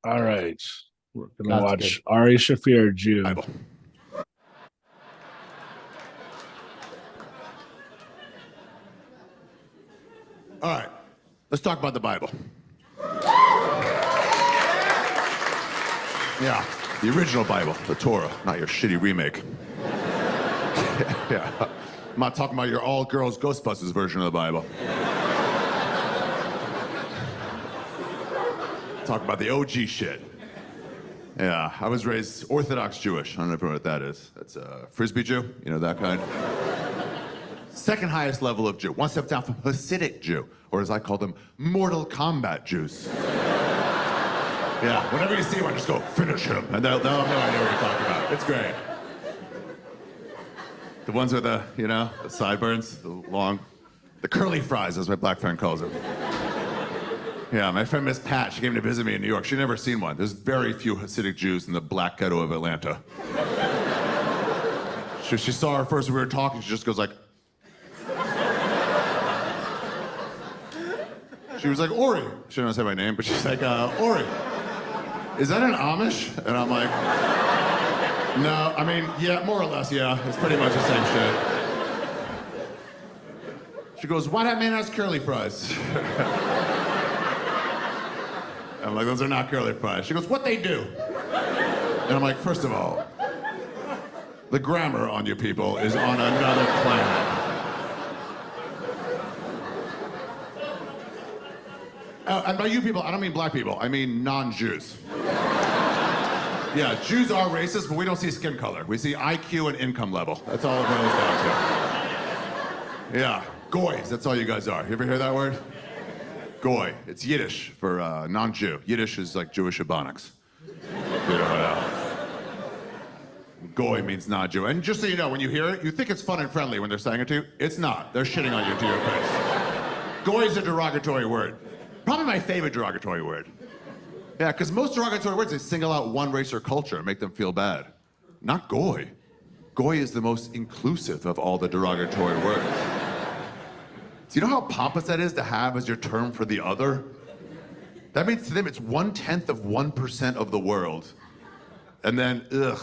All right. We're gonna That's watch good. Ari Shaffir Jew. Bible. All right, let's talk about the Bible. Yeah, the original Bible, the Torah, not your shitty remake. Yeah, I'm not talking about your all-girls Ghostbusters version of the Bible. Talk about the OG shit. Yeah, I was raised Orthodox Jewish. I don't know if you know what that is. That's a Frisbee Jew, you know, that kind. Second highest level of Jew. One step down from Hasidic Jew, or as I call them, Mortal Kombat Jews. Yeah, whenever you see one, just go, finish him. And they'll have no idea what you're talking about. It's great. The ones with the, you know, the sideburns, the curly fries, as my black friend calls them. Yeah, my friend Miss Pat, she came to visit me in New York. She'd never seen one. There's very few Hasidic Jews in the black ghetto of Atlanta. She saw her first when we were talking, she just goes like, she was like, Ori. She didn't say my name, but she's like, Ori, is that an Amish? And I'm like, no, I mean, yeah, more or less, yeah. It's pretty much the same shit. She goes, why that man has curly fries? I'm like, those are not curly fries. She goes, what they do? And I'm like, first of all, the grammar on you people is on another planet. And by you people, I don't mean black people, I mean non-Jews. Yeah, Jews are racist, but we don't see skin color. We see IQ and income level. That's all it boils down to. Yeah, goys, that's all you guys are. You ever hear that word? Goy. It's Yiddish for non-Jew. Yiddish is like Jewish Ebonics. You know, Goy means non-Jew. And just so you know, when you hear it, you think it's fun and friendly when they're saying it to you. It's not. They're shitting on you to your face. Goy is a derogatory word. Probably my favorite derogatory word. Yeah, because most derogatory words, they single out one race or culture and make them feel bad. Not Goy. Goy is the most inclusive of all the derogatory words. Do you know how pompous that is to have as your term for the other? That means to them it's 0.1% of the world. And then, ugh.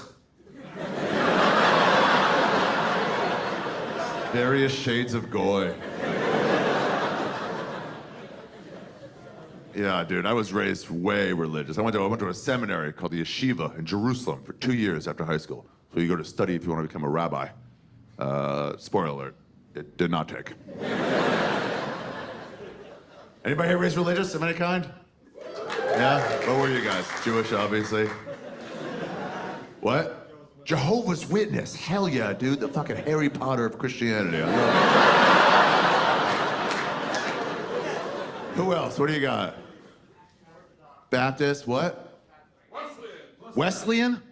Various shades of Goy. Yeah, dude, I was raised way religious. I went to a seminary called the Yeshiva in Jerusalem for 2 years after high school. So you go to study if you want to become a rabbi. Spoiler alert, it did not take. Anybody here raised religious of any kind? Yeah? What were you guys? Jewish, obviously. What? Jehovah's Witness. Hell yeah, dude. The fucking Harry Potter of Christianity. I love it. Who else? What do you got? Baptist, what? Wesleyan?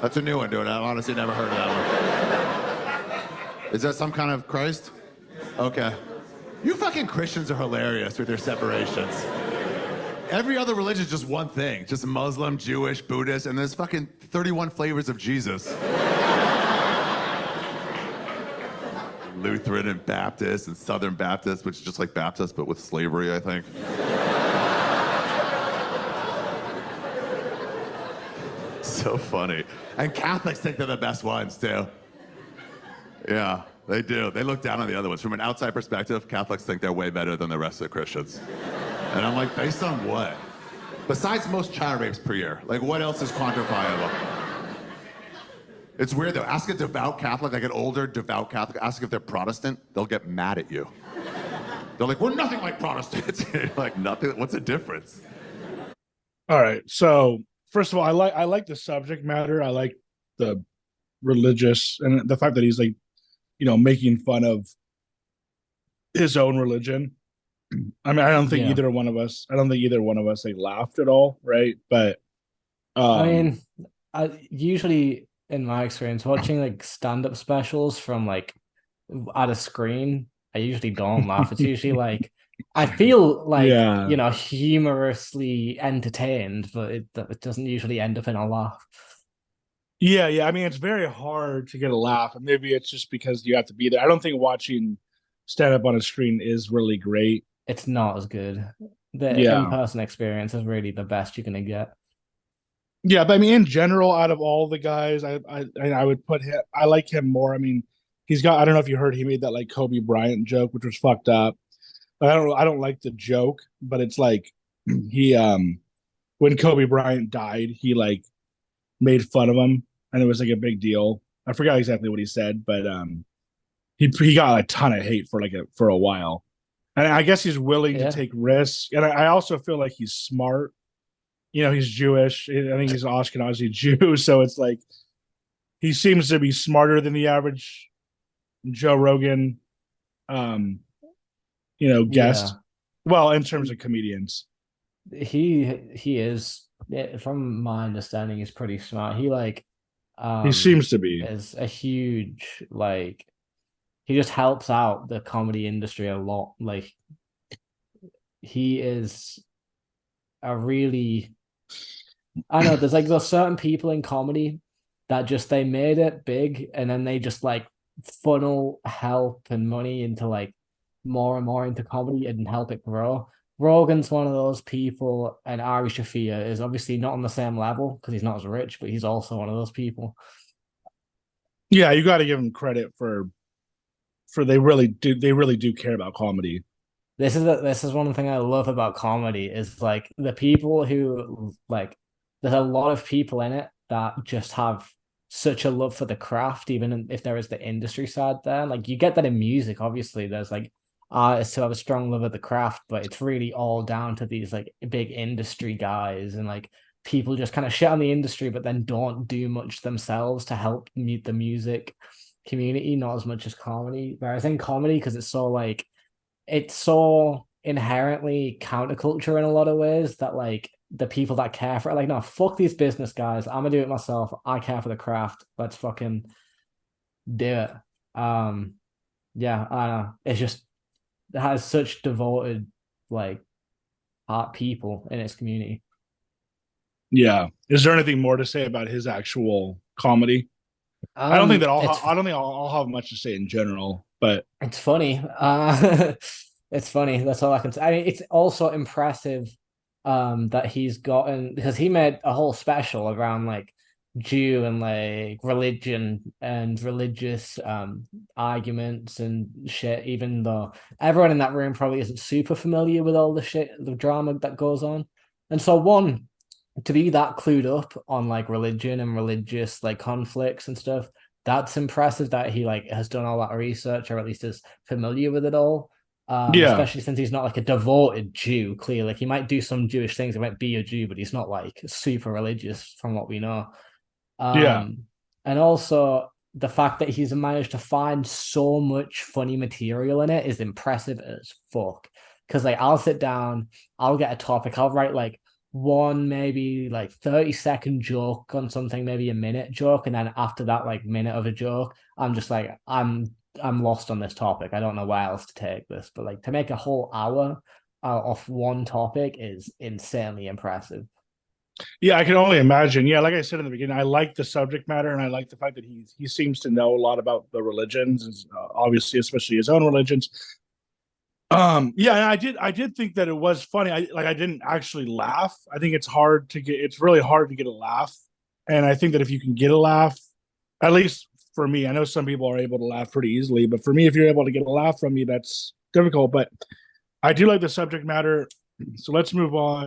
That's a new one, dude. I've honestly never heard of that one. Is that some kind of Christ? Okay. You fucking Christians are hilarious with your separations. Every other religion is just one thing. Just Muslim, Jewish, Buddhist, and there's fucking 31 flavors of Jesus. Lutheran and Baptist and Southern Baptist, which is just like Baptist, but with slavery, I think. So funny. And Catholics think they're the best ones, too. Yeah, they do. They look down on the other ones. From an outside perspective, Catholics think they're way better than the rest of the Christians. And I'm like, based on what? Besides most child rapes per year, like what else is quantifiable? It's weird though. Ask a devout Catholic, like an older devout Catholic, ask if they're Protestant, they'll get mad at you. They're like, we're nothing like Protestants. Like, nothing, what's the difference? All right. So first of all, I like the subject matter. I like the religious and the fact that he's like, making fun of his own religion. I mean, Yeah. I don't think either one of us like laughed at all, right? But I um mean, usually in my experience, watching like stand-up specials from like at a screen, I usually don't laugh. It's usually like I feel like, yeah. humorously entertained, but it doesn't usually end up in a laugh. Yeah. I mean, it's very hard to get a laugh, and maybe it's just because you have to be there. I don't think watching stand up on a screen is really great. It's not as good. The Yeah. in-person experience is really the best you're gonna get. Yeah, but I mean, in general, out of all the guys, I would put him. I like him more. I mean, he's got. I don't know if you heard he made that like Kobe Bryant joke, which was fucked up. I don't like the joke, but it's like he when Kobe Bryant died, he like made fun of him, and it was like a big deal. I forgot exactly what he said, but he got a ton of hate for for a while, and I guess he's willing to Yeah. take risks, and I also feel like he's smart. You know, he's Jewish. I think he's an Ashkenazi Jew, so it's like he seems to be smarter than the average Joe Rogan, um, guest. Yeah. Well, in terms of comedians, He is, from my understanding, he's pretty smart. He like he seems to be. is a huge like he just helps out the comedy industry a lot. Like he is a really I know there's like those certain people in comedy that just they made it big and then they just like funnel help and money into like more and more into comedy and help it grow. Rogan's one of those people, and Ari Shaffir is obviously not on the same level because he's not as rich, but he's also one of those people. Yeah, you got to give him credit for they really do care about comedy. This is one thing I love about comedy is like the people who like there's a lot of people in it that just have such a love for the craft, even if there is the industry side there. Like you get that in music, obviously. There's like artists who have a strong love of the craft, but it's really all down to these like big industry guys and like people just kind of shit on the industry, but then don't do much themselves to help meet the music community, not as much as comedy. Whereas in comedy, because it's so inherently counterculture in a lot of ways that like the people that care for it, like, no, fuck these business guys. I'm gonna do it myself. I care for the craft. Let's fucking do it. Um, yeah, I don't know. It's just it has such devoted like art people in its community. Yeah. Is there anything more to say about his actual comedy? I don't think I'll have much to say in general, but It's funny. It's funny. That's all I can say. I mean, it's also impressive that he's gotten because he made a whole special around like Jew and like religion and religious arguments and shit, even though everyone in that room probably isn't super familiar with all the shit, the drama that goes on. And so one, to be that clued up on like religion and religious like conflicts and stuff, that's impressive that he like has done all that research or at least is familiar with it all. yeah, Especially since he's not like a devoted Jew, clearly. Like he might do some Jewish things, he might be a Jew, but he's not like super religious from what we know. yeah, Um, and also the fact that he's managed to find so much funny material in it is impressive as fuck. Because like I'll sit down, I'll get a topic, I'll write like one maybe like 30-second joke on something, maybe a minute joke, and then after that like minute of a joke, I'm just like I'm lost on this topic. I don't know where else to take this. But like to make a whole hour off one topic is insanely impressive. yeah. I can only imagine. Yeah, like I said in the beginning, I like the subject matter, and I like the fact that he seems to know a lot about the religions, obviously, especially his own religions. Yeah, and I did think that it was funny. I didn't actually laugh. I think it's really hard to get a laugh. And I think that if you can get a laugh, at least for me, I know some people are able to laugh pretty easily, but for me, if you're able to get a laugh from me, that's difficult. But I do like the subject matter. So let's move on.